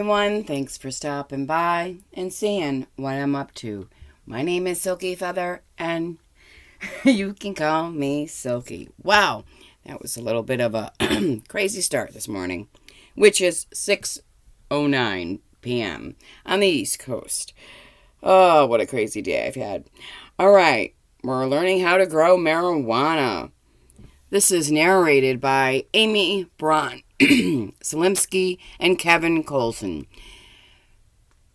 Everyone, thanks for stopping by and seeing what I'm up to. My name is Silkyfeather, and you can call me Silky. Wow, that was a little bit of a crazy start this morning, which is 6:09 p.m. on the East Coast. Oh, what a crazy day I've had. All right, we're learning how to grow marijuana. This is narrated by Amy Braun, Salimsky, and Kevin Colson.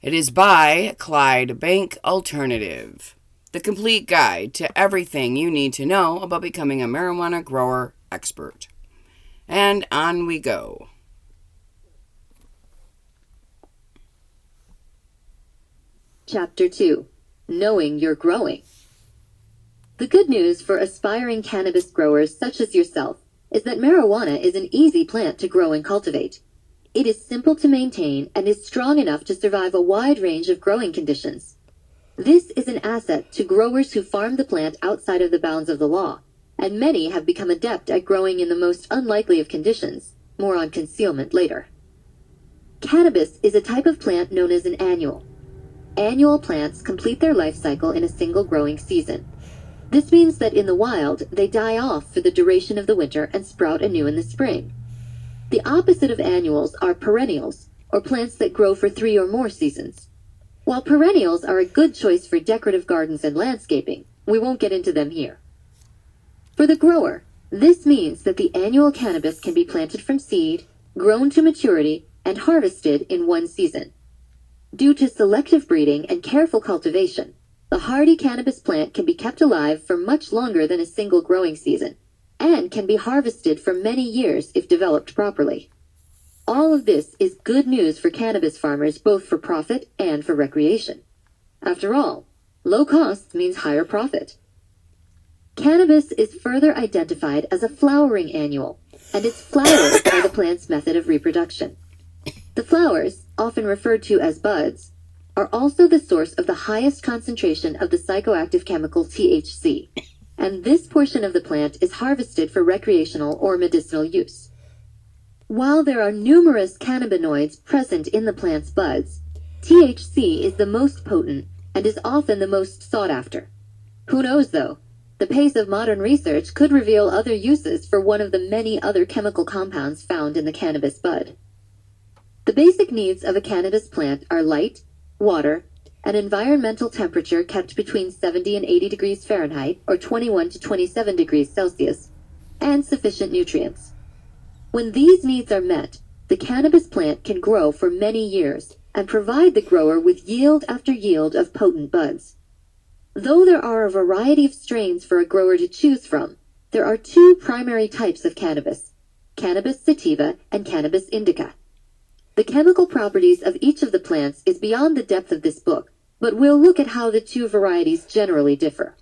It is by Clyde Bank Alternative. The complete guide to everything you need to know about becoming a marijuana grower expert. And on we go. Chapter 2. Knowing You're Growing. The good news for aspiring cannabis growers such as yourself is that marijuana is an easy plant to grow and cultivate. It is simple to maintain and is strong enough to survive a wide range of growing conditions. This is an asset to growers who farm the plant outside of the bounds of the law, and many have become adept at growing in the most unlikely of conditions. More on concealment later. Cannabis is a type of plant known as an annual. Annual plants complete their life cycle in a single growing season. This means that in the wild, they die off for the duration of the winter and sprout anew in the spring. The opposite of annuals are perennials, or plants that grow for 3 or more seasons. While perennials are a good choice for decorative gardens and landscaping, we won't get into them here. For the grower, this means that the annual cannabis can be planted from seed, grown to maturity, and harvested in one season. Due to selective breeding and careful cultivation, the hardy cannabis plant can be kept alive for much longer than a single growing season, and can be harvested for many years if developed properly. All of this is good news for cannabis farmers both for profit and for recreation. After all, low costs means higher profit. Cannabis is further identified as a flowering annual, and its flowers are the plant's method of reproduction. The flowers, often referred to as buds, are also the source of the highest concentration of the psychoactive chemical THC, and this portion of the plant is harvested for recreational or medicinal use. While there are numerous cannabinoids present in the plant's buds, THC is the most potent and is often the most sought after. Who knows though, the pace of modern research could reveal other uses for one of the many other chemical compounds found in the cannabis bud. The basic needs of a cannabis plant are light, water, an environmental temperature kept between 70 and 80 degrees Fahrenheit or 21 to 27 degrees Celsius, and sufficient nutrients. When these needs are met, the cannabis plant can grow for many years and provide the grower with yield after yield of potent buds. Though there are a variety of strains for a grower to choose from, there are 2 primary types of cannabis: cannabis sativa and cannabis indica. The chemical properties of each of the plants is beyond the depth of this book, but we'll look at how the 2 varieties generally differ.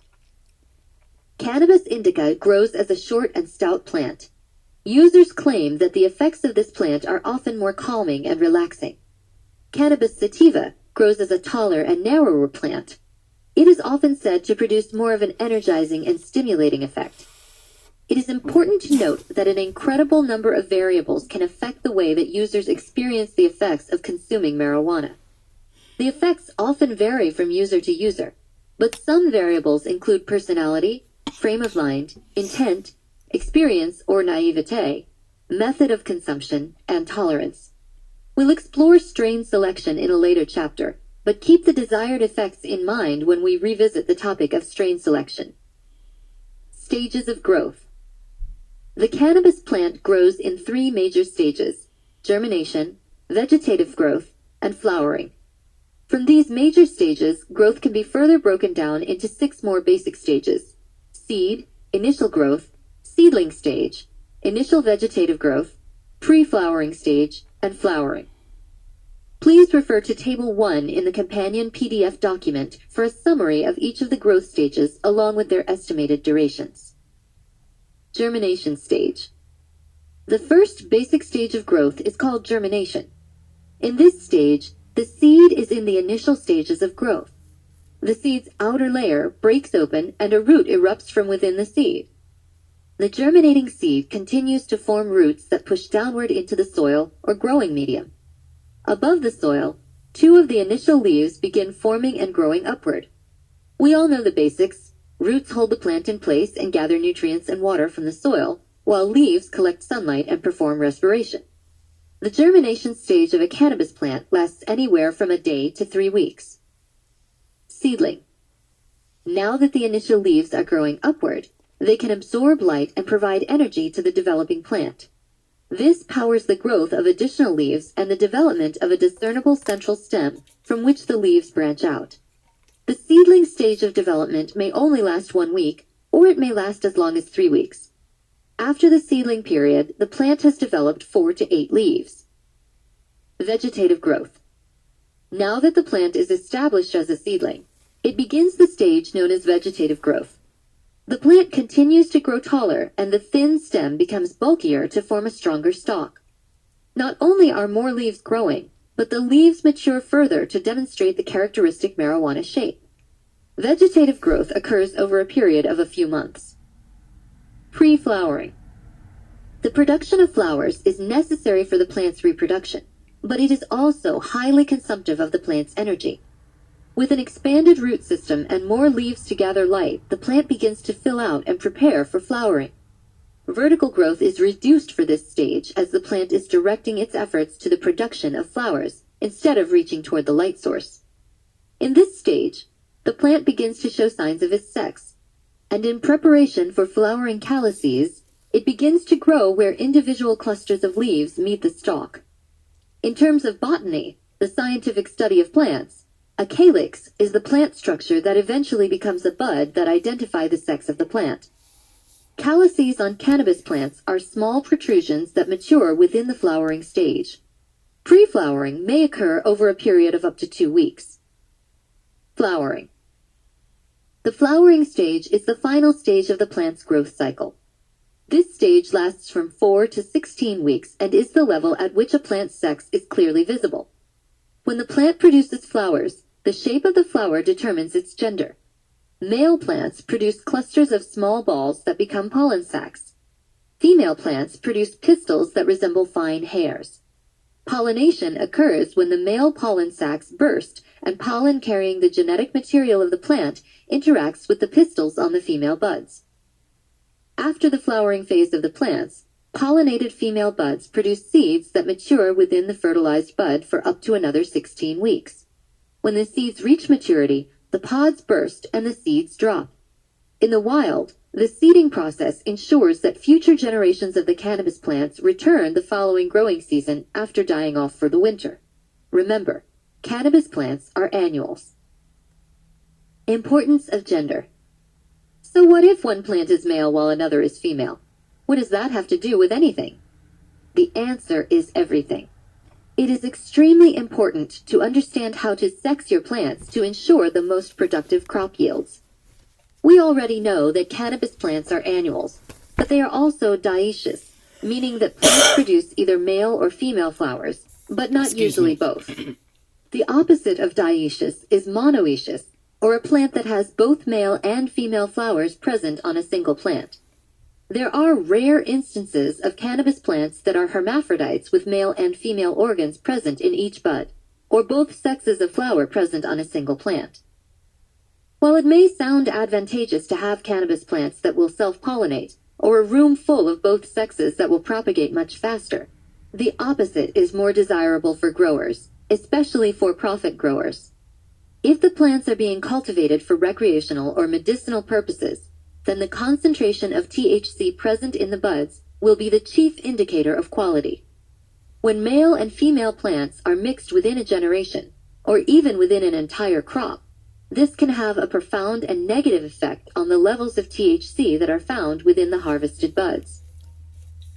Cannabis indica grows as a short and stout plant. Users claim that the effects of this plant are often more calming and relaxing. Cannabis sativa grows as a taller and narrower plant. It is often said to produce more of an energizing and stimulating effect. It is important to note that an incredible number of variables can affect the way that users experience the effects of consuming marijuana. The effects often vary from user to user, but some variables include personality, frame of mind, intent, experience or naivete, method of consumption, and tolerance. We'll explore strain selection in a later chapter, but keep the desired effects in mind when we revisit the topic of strain selection. Stages of growth. The cannabis plant grows in 3 major stages: germination, vegetative growth, and flowering. From these major stages, growth can be further broken down into 6 more basic stages: seed, initial growth, seedling stage, initial vegetative growth, pre-flowering stage, and flowering. Please refer to Table 1 in the companion PDF document for a summary of each of the growth stages along with their estimated durations. Germination stage. The first basic stage of growth is called germination. In this stage, the seed is in the initial stages of growth. The seed's outer layer breaks open and a root erupts from within the seed. The germinating seed continues to form roots that push downward into the soil or growing medium. Above the soil, two of the initial leaves begin forming and growing upward. We all know the basics. Roots hold the plant in place and gather nutrients and water from the soil, while leaves collect sunlight and perform respiration. The germination stage of a cannabis plant lasts anywhere from a day to 3 weeks. Seedling. Now that the initial leaves are growing upward, they can absorb light and provide energy to the developing plant. This powers the growth of additional leaves and the development of a discernible central stem from which the leaves branch out. The seedling stage of development may only last 1 week, or it may last as long as 3 weeks. After the seedling period, the plant has developed 4 to 8 leaves. Vegetative growth. Now that the plant is established as a seedling, it begins the stage known as vegetative growth. The plant continues to grow taller and the thin stem becomes bulkier to form a stronger stalk. Not only are more leaves growing, but the leaves mature further to demonstrate the characteristic marijuana shape. Vegetative growth occurs over a period of a few months. Pre-flowering. The production of flowers is necessary for the plant's reproduction, but it is also highly consumptive of the plant's energy. With an expanded root system and more leaves to gather light, the plant begins to fill out and prepare for flowering. Vertical growth is reduced for this stage as the plant is directing its efforts to the production of flowers instead of reaching toward the light source. In this stage, the plant begins to show signs of its sex, and in preparation for flowering calyces, it begins to grow where individual clusters of leaves meet the stalk. In terms of botany, the scientific study of plants, a calyx is the plant structure that eventually becomes a bud that identify the sex of the plant. Calyces on cannabis plants are small protrusions that mature within the flowering stage. Pre-flowering may occur over a period of up to 2 weeks. Flowering. The flowering stage is the final stage of the plant's growth cycle. This stage lasts from 4 to 16 weeks and is the level at which a plant's sex is clearly visible. When the plant produces flowers, the shape of the flower determines its gender. Male plants produce clusters of small balls that become pollen sacs. Female plants produce pistils that resemble fine hairs. Pollination occurs when the male pollen sacs burst and pollen carrying the genetic material of the plant interacts with the pistils on the female buds. After the flowering phase of the plants, pollinated female buds produce seeds that mature within the fertilized bud for up to another 16 weeks. When the seeds reach maturity, the pods burst and the seeds drop. In the wild, the seeding process ensures that future generations of the cannabis plants return the following growing season after dying off for the winter. Remember, cannabis plants are annuals. Importance of gender. So what if one plant is male while another is female? What does that have to do with anything? The answer is everything. It is extremely important to understand how to sex your plants to ensure the most productive crop yields. We already know that cannabis plants are annuals, but they are also dioecious, meaning that plants produce either male or female flowers, but not usually both. The opposite of dioecious is monoecious, or a plant that has both male and female flowers present on a single plant. There are rare instances of cannabis plants that are hermaphrodites with male and female organs present in each bud, or both sexes of flower present on a single plant. While it may sound advantageous to have cannabis plants that will self-pollinate, or a room full of both sexes that will propagate much faster, the opposite is more desirable for growers, especially for-profit growers. If the plants are being cultivated for recreational or medicinal purposes, then the concentration of THC present in the buds will be the chief indicator of quality. When male and female plants are mixed within a generation, or even within an entire crop, this can have a profound and negative effect on the levels of THC that are found within the harvested buds.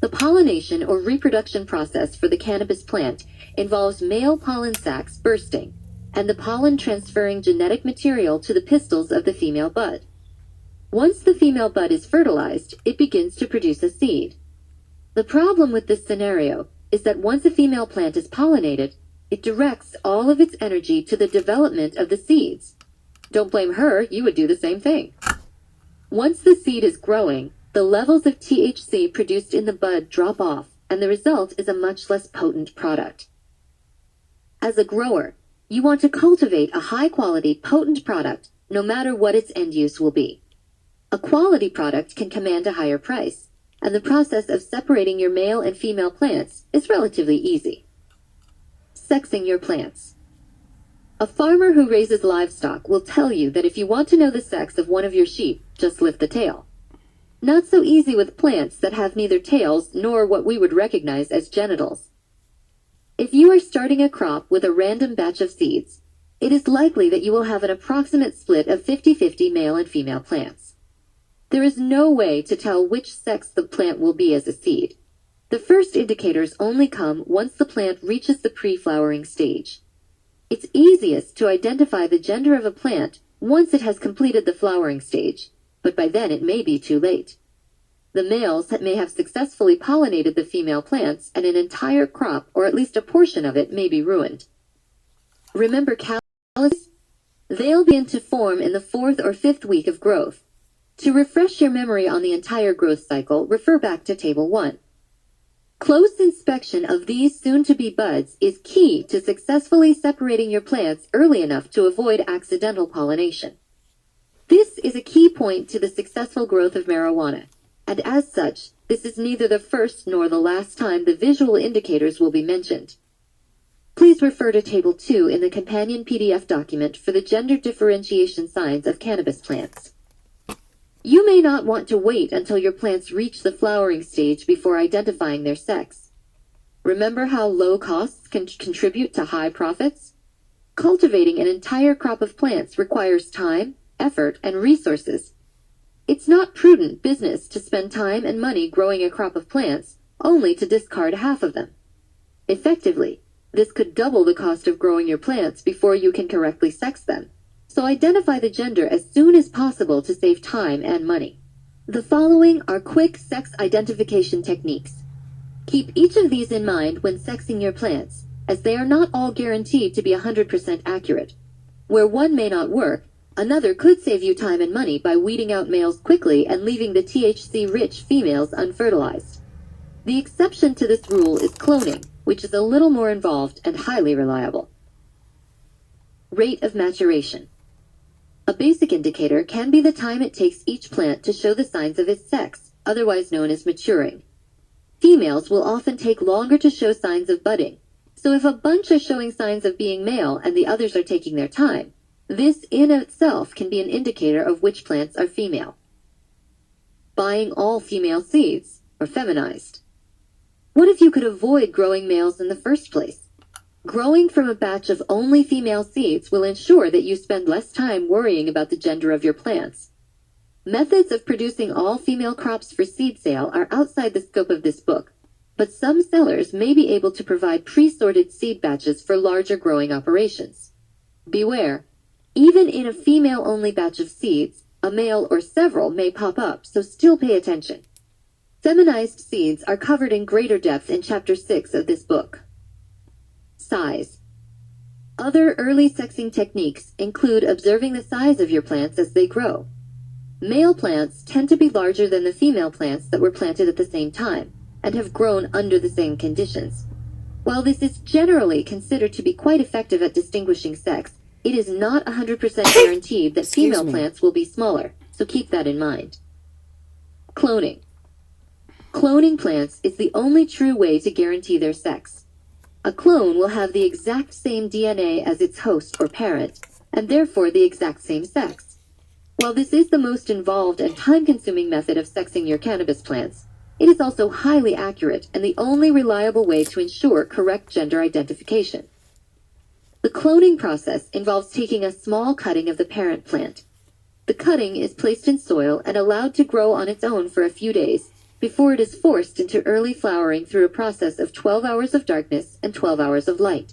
The pollination or reproduction process for the cannabis plant involves male pollen sacs bursting, and the pollen transferring genetic material to the pistils of the female bud. Once the female bud is fertilized, it begins to produce a seed. The problem with this scenario is that once a female plant is pollinated, it directs all of its energy to the development of the seeds. Don't blame her, you would do the same thing. Once the seed is growing, the levels of THC produced in the bud drop off, and the result is a much less potent product. As a grower, you want to cultivate a high-quality, potent product, no matter what its end use will be. A quality product can command a higher price, and the process of separating your male and female plants is relatively easy. Sexing your plants. A farmer who raises livestock will tell you that if you want to know the sex of one of your sheep, just lift the tail. Not so easy with plants that have neither tails nor what we would recognize as genitals. If you are starting a crop with a random batch of seeds, it is likely that you will have an approximate split of 50-50 male and female plants. There is no way to tell which sex the plant will be as a seed. The first indicators only come once the plant reaches the pre-flowering stage. It's easiest to identify the gender of a plant once it has completed the flowering stage, but by then it may be too late. The males may have successfully pollinated the female plants, and an entire crop, or at least a portion of it, may be ruined. Remember callus? They'll begin to form in the 4th or 5th week of growth. To refresh your memory on the entire growth cycle, refer back to Table 1. Close inspection of these soon-to-be buds is key to successfully separating your plants early enough to avoid accidental pollination. This is a key point to the successful growth of marijuana, and as such, this is neither the first nor the last time the visual indicators will be mentioned. Please refer to Table 2 in the companion PDF document for the gender differentiation signs of cannabis plants. You may not want to wait until your plants reach the flowering stage before identifying their sex. Remember how low costs can contribute to high profits? Cultivating an entire crop of plants requires time, effort, and resources. It's not prudent business to spend time and money growing a crop of plants, only to discard half of them. Effectively, this could double the cost of growing your plants before you can correctly sex them. So identify the gender as soon as possible to save time and money. The following are quick sex identification techniques. Keep each of these in mind when sexing your plants, as they are not all guaranteed to be 100% accurate. Where one may not work, another could save you time and money by weeding out males quickly and leaving the THC-rich females unfertilized. The exception to this rule is cloning, which is a little more involved and highly reliable. Rate of maturation. A basic indicator can be the time it takes each plant to show the signs of its sex, otherwise known as maturing. Females will often take longer to show signs of budding, so if a bunch are showing signs of being male and the others are taking their time, this in itself can be an indicator of which plants are female. Buying all female seeds, or feminized. What if you could avoid growing males in the first place? Growing from a batch of only female seeds will ensure that you spend less time worrying about the gender of your plants. Methods of producing all female crops for seed sale are outside the scope of this book, but some sellers may be able to provide pre-sorted seed batches for larger growing operations. Beware, even in a female-only batch of seeds, a male or several may pop up, so still pay attention. Feminized seeds are covered in greater depth in Chapter 6 of this book. Size. Other early sexing techniques include observing the size of your plants as they grow. Male plants tend to be larger than the female plants that were planted at the same time and have grown under the same conditions. While this is generally considered to be quite effective at distinguishing sex, it is not 100% guaranteed that female plants will be smaller, so keep that in mind. Cloning. Cloning plants is the only true way to guarantee their sex. A clone will have the exact same DNA as its host or parent, and therefore the exact same sex. While this is the most involved and time-consuming method of sexing your cannabis plants, it is also highly accurate and the only reliable way to ensure correct gender identification. The cloning process involves taking a small cutting of the parent plant. The cutting is placed in soil and allowed to grow on its own for a few days, before it is forced into early flowering through a process of 12 hours of darkness and 12 hours of light.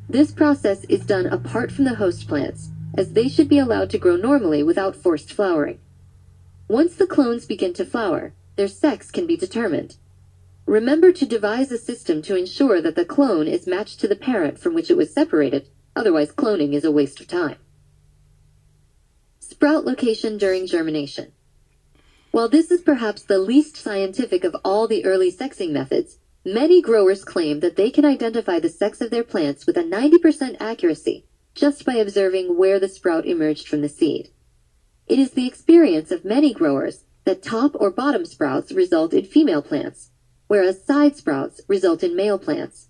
This process is done apart from the host plants, as they should be allowed to grow normally without forced flowering. Once the clones begin to flower, their sex can be determined. Remember to devise a system to ensure that the clone is matched to the parent from which it was separated, otherwise cloning is a waste of time. Sprout location during germination. While this is perhaps the least scientific of all the early sexing methods, Many growers claim that they can identify the sex of their plants with a 90% accuracy just by observing where the sprout emerged from the seed. It is the experience of many growers that top or bottom sprouts result in female plants, whereas side sprouts result in male plants.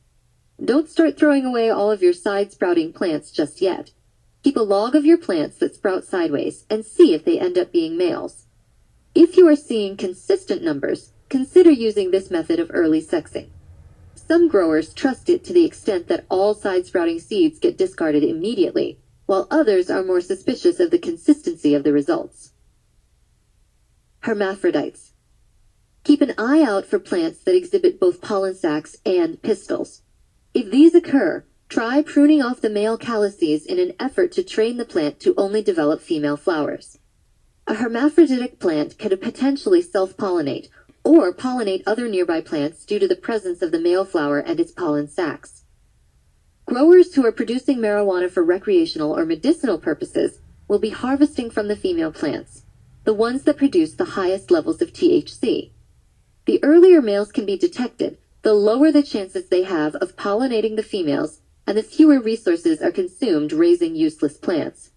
Don't start throwing away all of your side sprouting plants just yet. Keep a log of your plants that sprout sideways and see if they end up being males. If you are seeing consistent numbers, consider using this method of early sexing. Some growers trust it to the extent that all side-sprouting seeds get discarded immediately, while others are more suspicious of the consistency of the results. Hermaphrodites. Keep an eye out for plants that exhibit both pollen sacs and pistils. If these occur, try pruning off the male calices in an effort to train the plant to only develop female flowers. A hermaphroditic plant could potentially self-pollinate or pollinate other nearby plants due to the presence of the male flower and its pollen sacs. Growers who are producing marijuana for recreational or medicinal purposes will be harvesting from the female plants, the ones that produce the highest levels of THC. The earlier males can be detected, the lower the chances they have of pollinating the females, and the fewer resources are consumed raising useless plants.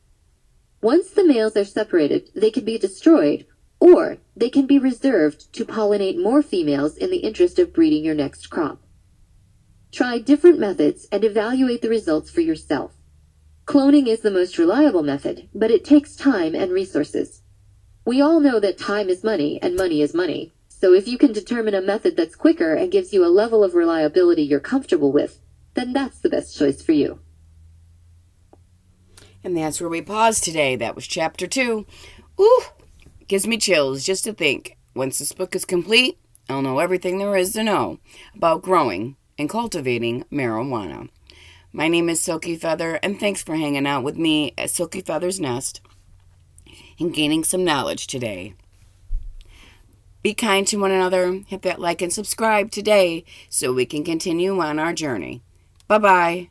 Once the males are separated, they can be destroyed, or they can be reserved to pollinate more females in the interest of breeding your next crop. Try different methods and evaluate the results for yourself. Cloning is the most reliable method, but it takes time and resources. We all know that time is money and money is money, so if you can determine a method that's quicker and gives you a level of reliability you're comfortable with, then that's the best choice for you. And that's where we pause today. That was chapter 2. Ooh, gives me chills just to think. Once this book is complete, I'll know everything there is to know about growing and cultivating marijuana. My name is Silkyfeather, and thanks for hanging out with me at Silkyfeather's Nest and gaining some knowledge today. Be kind to one another. Hit that like and subscribe today so we can continue on our journey. Bye-bye.